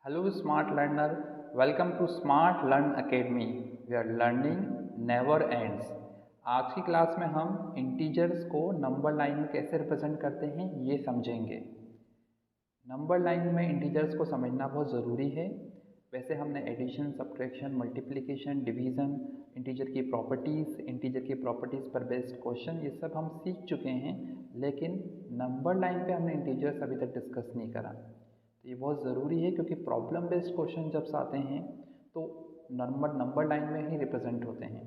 Hello, smart learner. Welcome to Smart Learn Academy, where learning never ends. आज की class में हम integers को नंबर लाइन में कैसे रिप्रेजेंट करते हैं ये समझेंगे। नंबर लाइन में इंटीजर्स को समझना बहुत ज़रूरी है। वैसे हमने addition, subtraction, multiplication, division, integer की प्रॉपर्टीज़ पर बेस्ड क्वेश्चन ये सब हम सीख चुके हैं, लेकिन नंबर लाइन पे हमने इंटीजर्स अभी तक डिस्कस नहीं करा। तो ये बहुत ज़रूरी है क्योंकि प्रॉब्लम बेस्ड क्वेश्चन जब आते हैं तो नंबर लाइन में ही रिप्रेजेंट होते हैं।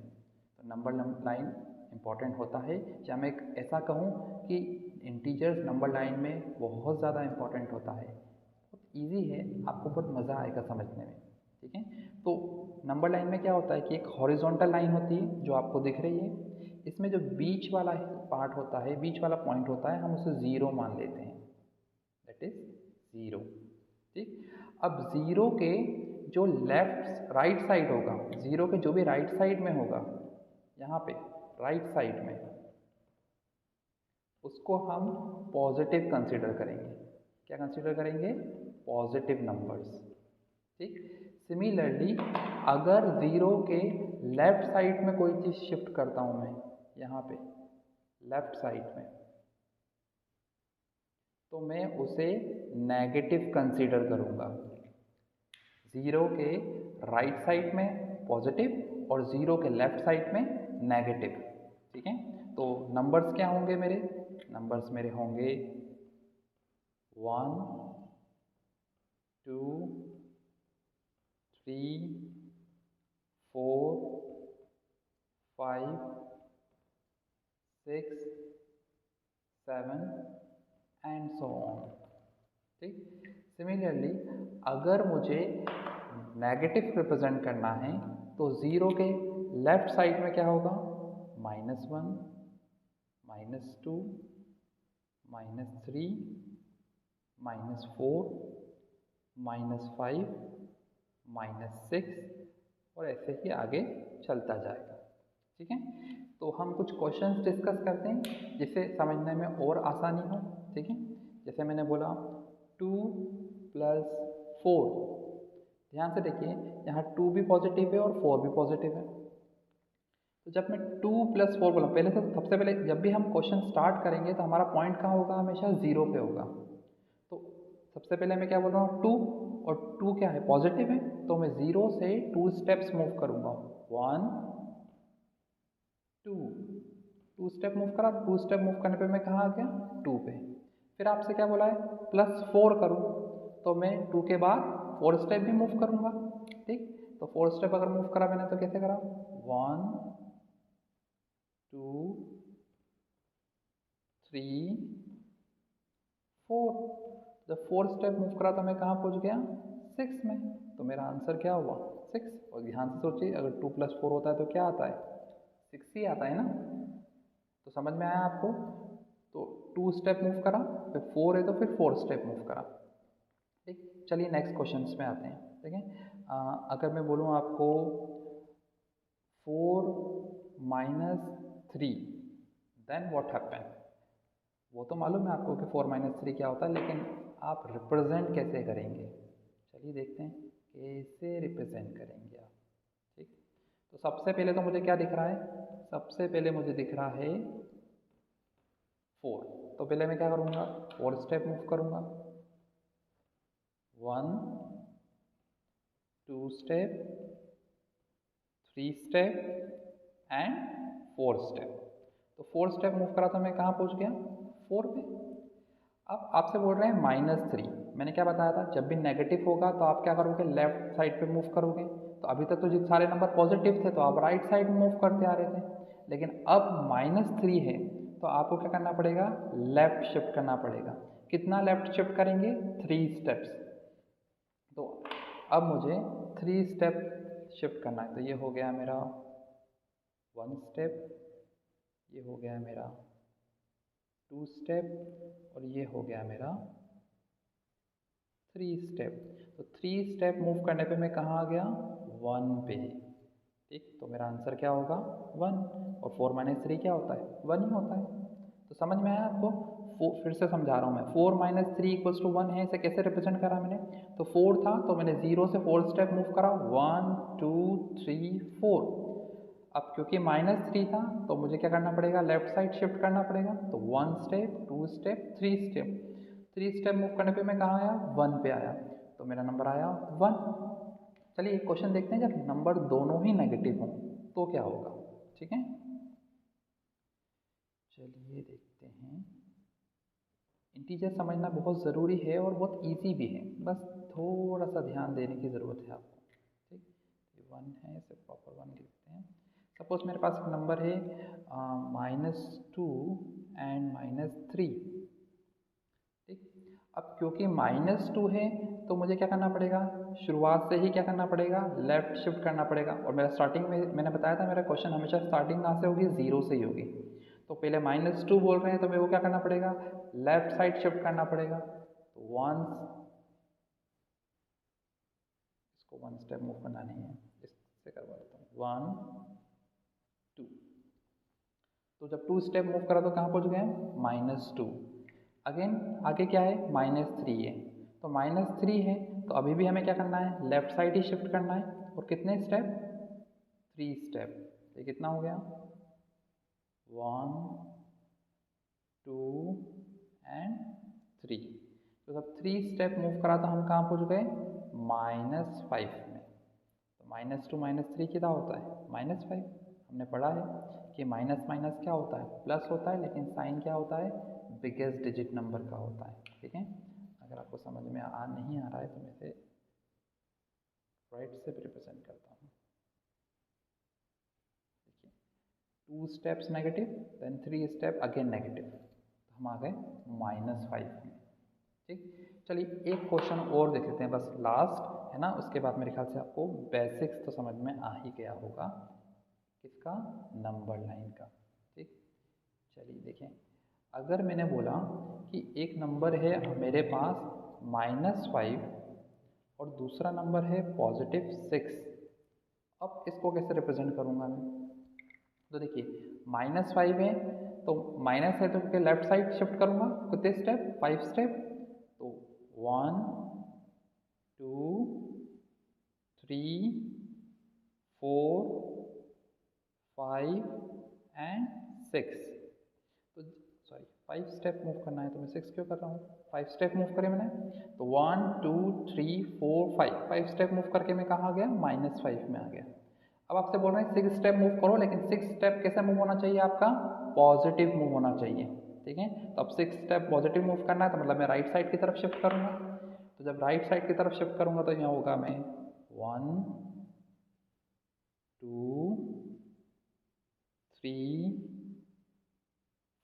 तो नंबर लाइन इम्पॉर्टेंट होता है, या मैं ऐसा कहूँ कि इंटीजर्स नंबर लाइन में बहुत ज़्यादा इम्पॉर्टेंट होता है। बहुत ईजी है, आपको बहुत मज़ा आएगा समझने में। ठीक है, तो नंबर लाइन में क्या होता है कि एक हॉरिजॉन्टल लाइन होती है जो आपको दिख रही है। इसमें जो बीच वाला पार्ट होता है, बीच वाला पॉइंट होता है, हम उसे ज़ीरो मान लेते हैं, दैट इज ज़ीरो। ठीक, अब ज़ीरो के जो लेफ्ट राइट साइड होगा, ज़ीरो के जो भी राइट साइड में होगा, यहाँ पे राइट साइड में, उसको हम पॉजिटिव कंसीडर करेंगे। क्या कंसीडर करेंगे? Positive numbers. ठीक, सिमिलरली अगर ज़ीरो के लेफ्ट साइड में कोई चीज़ शिफ्ट करता हूँ मैं, यहाँ पे लेफ्ट साइड में, तो मैं उसे नेगेटिव कंसीडर करूँगा। ज़ीरो के राइट साइड में पॉजिटिव और ज़ीरो के लेफ्ट साइड में नेगेटिव। ठीक है, तो नंबर्स क्या होंगे मेरे? नंबर्स मेरे होंगे 1 2 3 4 5 6 7 एंड सो ऑन। ठीक, सिमिलरली अगर मुझे नेगेटिव रिप्रेजेंट करना है तो ज़ीरो के लेफ्ट साइड में क्या होगा? -1 -2 -3 -4 -5 -6 और ऐसे ही आगे चलता जाएगा। ठीक है, तो हम कुछ क्वेश्चंस डिस्कस करते हैं जिससे समझने में और आसानी हो। ठीक है, जैसे मैंने बोला 2 + 4, ध्यान से देखिए, यहाँ 2 भी पॉजिटिव है और 4 भी पॉजिटिव है। तो जब मैं 2 + 4 बोला, पहले तो सबसे पहले जब भी हम क्वेश्चन स्टार्ट करेंगे तो हमारा पॉइंट कहाँ होगा? हमेशा ज़ीरो पे होगा। तो सबसे पहले मैं क्या बोल रहा हूँ? 2, और 2 क्या है? पॉजिटिव है, तो मैं ज़ीरो से 2 स्टेप्स मूव करूँगा। 1 2 2 स्टेप मूव करा, 2 स्टेप मूव करने पे मैं कहाँ आ गया? 2 पे। फिर आपसे क्या बोला है? +4 करूँ, तो मैं 2 के बाद 4 स्टेप भी मूव करूँगा। ठीक, तो 4 स्टेप अगर मूव करा मैंने तो कैसे करा? 1 2 3 4। जब 4 स्टेप मूव करा तो मैं कहाँ पहुँच गया? 6 में। तो मेरा आंसर क्या हुआ? 6। और ध्यान से सोचिए, अगर 2 + 4 होता है तो क्या आता है? 6 ही आता है ना। तो समझ में आया आपको? तो 2 स्टेप मूव करा, फिर 4 है तो फिर 4 स्टेप मूव करा। ठीक, चलिए नेक्स्ट क्वेश्चंस में आते हैं। ठीक है, अगर मैं बोलूँ आपको 4 - 3 देन व्हाट हैपन? वो तो मालूम है आपको कि 4 - 3 क्या होता है, लेकिन आप रिप्रेजेंट कैसे करेंगे? चलिए देखते हैं कैसे रिप्रेजेंट करेंगे आप। ठीक, तो सबसे पहले तो मुझे क्या दिख रहा है? सबसे पहले मुझे दिख रहा है 4। तो पहले मैं क्या करूँगा? 4 स्टेप मूव करूँगा। 1 2 स्टेप, 3 स्टेप एंड 4 स्टेप। तो 4 स्टेप मूव करा तो मैं कहाँ पहुँच गया? 4 पे। अब आपसे बोल रहे हैं -3। मैंने क्या बताया था? जब भी नेगेटिव होगा तो आप क्या करोगे? लेफ्ट साइड पे मूव करोगे। तो अभी तक तो जितने सारे नंबर पॉजिटिव थे तो आप राइट साइड में मूव करते आ रहे थे, लेकिन अब -3 है तो आपको क्या करना पड़ेगा? लेफ्ट शिफ्ट करना पड़ेगा। कितना लेफ्ट शिफ्ट करेंगे? 3 स्टेप्स। तो अब मुझे 3 स्टेप शिफ्ट करना है, तो ये हो गया मेरा 1 स्टेप, ये हो गया मेरा 2 स्टेप, और ये हो गया मेरा 3 स्टेप। तो 3 स्टेप मूव करने पे मैं कहाँ आ गया? 1 पे। ठीक, तो मेरा आंसर क्या होगा? 1। और 4 - 3 क्या होता है? 1 ही होता है। तो समझ में आया आपको? फिर से समझा रहा हूँ मैं, 4 माइनस 3 इक्वल्स टू 1 है, इसे कैसे रिप्रेजेंट करा मैंने, तो 4 था तो मैंने 0 से 4 स्टेप मूव करा, 1 2 3 4। अब क्योंकि माइनस 3 था तो मुझे क्या करना पड़ेगा, लेफ्ट साइड शिफ्ट करना पड़ेगा, तो 1 step 2 step 3 step, 3 step move करने पे मैं कहाँ आया, 1 पे आया, तो मेरा नंबर आया 1। चलिए एक क्वेश्चन देखते हैं, जब नंबर दोनों ही नेगेटिव हों तो क्या होगा, ठीक है। चलिए देखते हैं, इंटीजर समझना बहुत ज़रूरी है और बहुत इजी भी है, बस थोड़ा सा ध्यान देने की ज़रूरत है आपको, ठीक। ये 1 है, इसे प्रॉपर 1 लिखते हैं। सपोज मेरे पास एक नंबर है -2 एंड -3, ठीक। अब क्योंकि -2 है तो मुझे क्या करना पड़ेगा, शुरुआत से ही क्या करना पड़ेगा, लेफ़्ट शिफ्ट करना पड़ेगा, और मेरा स्टार्टिंग में मैंने बताया था मेरा क्वेश्चन हमेशा स्टार्टिंग कहाँ से होगी, 0 से ही होगी। तो पहले -2 बोल रहे हैं तो मेरे को क्या करना पड़ेगा, लेफ़्ट साइड शिफ्ट करना पड़ेगा, तो 1, इसको 1 स्टेप मूव करना नहीं है, इससे करवा देता हूँ, 1 2, तो जब 2 स्टेप मूव करा तो कहाँ पहुँच गए, -2। अगेन आगे क्या है, -3 है, तो -3 है तो अभी भी हमें क्या करना है, लेफ्ट साइड ही शिफ्ट करना है, और कितने स्टेप, 3 स्टेप। ये कितना हो गया, 1 2 एंड 3। तो जब 3 स्टेप मूव करा तो हम कहाँ पहुँच गए, -5 में। तो -2 -3 कितना होता है, -5। हमने पढ़ा है कि माइनस माइनस क्या होता है, प्लस होता है, लेकिन साइन क्या होता है, बिगेस्ट डिजिट नंबर का होता है, ठीक है। अगर आपको समझ में नहीं आ रहा है तो मैं इसे राइट से रिप्रेजेंट करता हूँ। देखिए 2 steps negative, then 3 step again negative, तो हम आ गए -5 में, ठीक। चलिए एक क्वेश्चन और देख लेते हैं, बस लास्ट है ना, उसके बाद मेरे ख्याल से आपको बेसिक्स तो समझ में आ ही गया होगा, किसका, नंबर लाइन का, ठीक। चलिए देखें, अगर मैंने बोला कि एक नंबर है मेरे पास -5 और दूसरा नंबर है +6, अब इसको कैसे रिप्रेजेंट करूँगा मैं, तो देखिए -5 है तो माइनस है तो क्या लेफ्ट साइड शिफ्ट करूँगा, कितने स्टेप, 5 स्टेप, तो 1 2 3 4 5 एंड 6। तो सॉरी 5 स्टेप मूव करना है तो मैं 6 क्यों कर रहा हूँ, 5 स्टेप मूव करे मैंने, तो 1 2 3 4 5 स्टेप मूव करके मैं कहाँ आ गया, -5 में आ गया। अब आपसे बोल रहे हैं 6 स्टेप मूव करो, लेकिन 6 स्टेप कैसे मूव होना चाहिए, आपका पॉजिटिव मूव होना चाहिए, ठीक है। तो अब 6 स्टेप पॉजिटिव मूव करना है तो मतलब मैं राइट साइड की तरफ शिफ्ट करूँगा, तो जब राइट साइड की तरफ शिफ्ट करूँगा तो यहाँ होगा मैं 1 2 3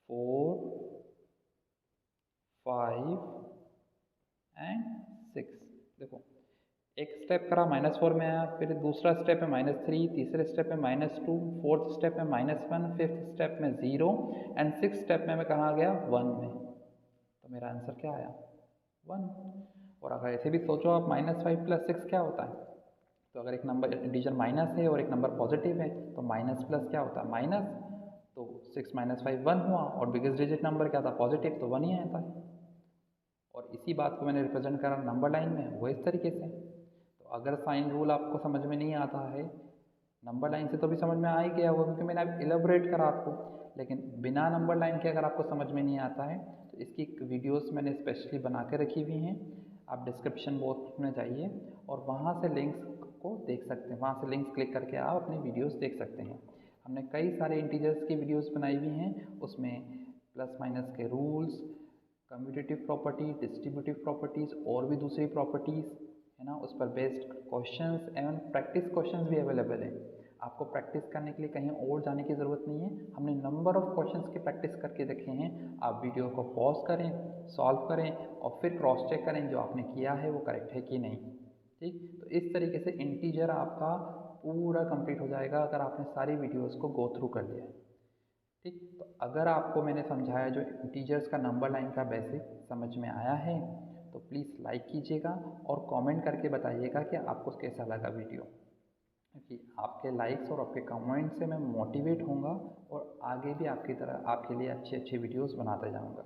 4 5 एंड 6। देखो एक स्टेप करा -4 में आया, फिर दूसरा स्टेप है -3, तीसरे स्टेप में -2, फोर्थ स्टेप में -1, फिफ्थ स्टेप में 0 एंड सिक्स स्टेप में मैं कहाँ आ गया, 1 में। तो मेरा आंसर क्या आया, 1। और अगर ऐसे भी सोचो आप, -5 + 6 क्या होता है, तो अगर एक नंबर इंटीजर माइनस है और एक नंबर पॉजिटिव है तो माइनस प्लस क्या होता है, माइनस, तो 6 - 5 1 हुआ, और बिगेस्ट डिजिट नंबर क्या था, पॉजिटिव, तो 1 ही आता है। और इसी बात को मैंने रिप्रेजेंट करा नंबर लाइन में, वो इस तरीके से। तो अगर साइन रूल आपको समझ में नहीं आता है, नंबर लाइन से तो भी समझ में आ ही गया होगा क्योंकि मैंने अब इलेबोरेट करा आपको, लेकिन बिना नंबर लाइन के अगर आपको समझ में नहीं आता है तो इसकी वीडियोस मैंने स्पेशली बना के रखी हुई हैं, आप डिस्क्रिप्शन बॉक्स में जाइए और वहाँ से लिंक्स को देख सकते हैं, वहाँ से लिंक्स क्लिक करके आप अपनी वीडियोस देख सकते हैं। हमने कई सारे इंटीजर्स की वीडियोस बनाई हुई हैं, उसमें प्लस माइनस के rules, commutative property, distributive properties और भी दूसरी प्रॉपर्टीज़ है ना, उस पर बेस्ड क्वेश्चंस एवं प्रैक्टिस क्वेश्चंस भी अवेलेबल हैं। आपको प्रैक्टिस करने के लिए कहीं और जाने की ज़रूरत नहीं है, हमने नंबर ऑफ़ क्वेश्चंस की प्रैक्टिस करके रखे हैं। आप वीडियो को पॉज करें, सॉल्व करें और फिर क्रॉस चेक करें जो आपने किया है वो करेक्ट है कि नहीं, ठीक। तो इस तरीके से इंटीजर आपका पूरा कंप्लीट हो जाएगा अगर आपने सारी वीडियोज़ को गो थ्रू कर लिया है, ठीक। तो अगर आपको मैंने समझाया जो इंटीजर्स का नंबर लाइन का बेसिक समझ में आया है तो प्लीज़ लाइक कीजिएगा और कमेंट करके बताइएगा कि आपको कैसा लगा वीडियो, क्योंकि आपके लाइक्स और आपके कमेंट से मैं मोटिवेट होऊंगा और आगे भी आपकी तरह आपके लिए अच्छी अच्छी वीडियोस बनाते जाऊंगा।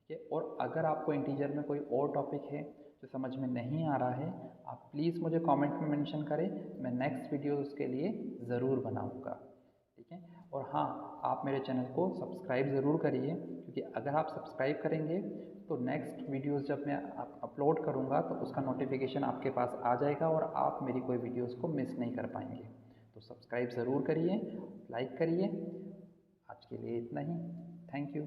ठीक है। और अगर आपको इंटीजर में कोई और टॉपिक है जो समझ में नहीं आ रहा है, आप प्लीज़ मुझे कमेंट में मेंशन करें, मैं नेक्स्ट वीडियो उसके लिए ज़रूर बनाऊँगा। ठीक है। और हाँ, आप मेरे चैनल को सब्सक्राइब ज़रूर करिए, क्योंकि अगर आप सब्सक्राइब करेंगे तो नेक्स्ट वीडियोस जब मैं अपलोड करूँगा तो उसका नोटिफिकेशन आपके पास आ जाएगा और आप मेरी कोई वीडियोस को मिस नहीं कर पाएंगे। तो सब्सक्राइब ज़रूर करिए, लाइक करिए। आज के लिए इतना ही। Thank you.